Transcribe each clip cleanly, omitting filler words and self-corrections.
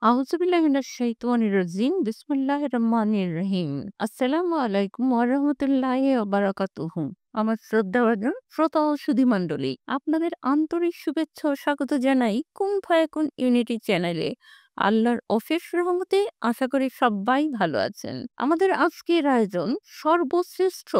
আউযুবিল্লাহি মিনাশ শাইতানির রাজিম। বিসমিল্লাহির রহমানির রহিম। আসসালামু আলাইকুম ওয়া রাহমাতুল্লাহি ওয়া বারাকাতুহু। আমার শ্রদ্ধাভাজন শ্রোতা ও সুধীমণ্ডলী, আপনাদের আন্তরিক শুভেচ্ছা ও স্বাগত জানাই কুন ফায়াকুন ইউনিটি চ্যানেলে। আল্লাহর অশেষ রহমতে আশা করি সবাই ভালো আছেন। আমাদের আজকের আয়োজন সর্বশ্রেষ্ঠ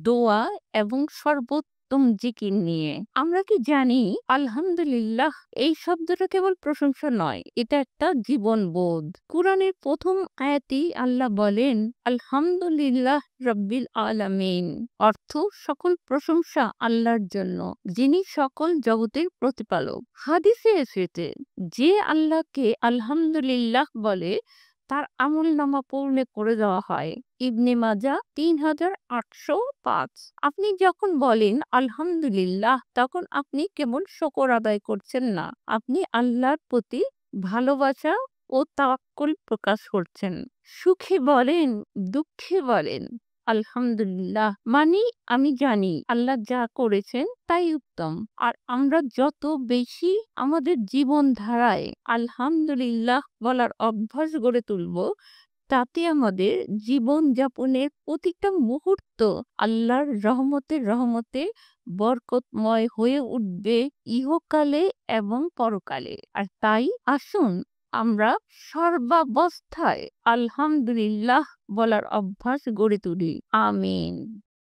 দোয়া এবং সর্বোত্তম জিকির নিয়ে। আমরা কি জানি আলহামদুলিল্লাহ এই শব্দটা কেবল প্রশংসা নয়, এটা একটা জীবনবোধ। কুরআনের প্রথম আয়াতেই আল্লাহ বলেন আলহামদুলিল্লাহ রাব্বিল আলামিন, অর্থ সকল প্রশংসা আল্লাহর জন্য, যিনি সকল জগতের প্রতিপালক। হাদিসে এসেছে যে আল্লাহকে আলহামদুলিল্লাহ বলে তার আমলনামা পূর্ণ করে দেওয়া হয়। ইবনে মাজাহ ৩,৮০৫। আপনি যখন বলেন আলহামদুলিল্লাহ, তখন আপনি কেবল শুকর আদায় করছেন না, আপনি আল্লাহর প্রতি ভালোবাসা ও তাওয়াক্কুল প্রকাশ করছেন। সুখে বলেন, দুঃখে বলেন আলহামদুলিল্লাহ, মানে আমি জানি আল্লাহ যা করেছেন তাই উত্তম। আর আমরা যত বেশি আমাদের জীবনধারায় আলহামদুলিল্লাহ বলার অভ্যাস গড়ে তুলব, তাতে আমাদের জীবনযাপনের প্রতিটা মুহূর্ত আল্লাহর রহমতে বরকতময় হয়ে উঠবে, ইহকালে এবং পরকালে। আর তাই আসুন আমরা সর্বাবস্থায় আলহামদুলিল্লাহ বলার অভ্যাস গড়ে তুলি। আমিন।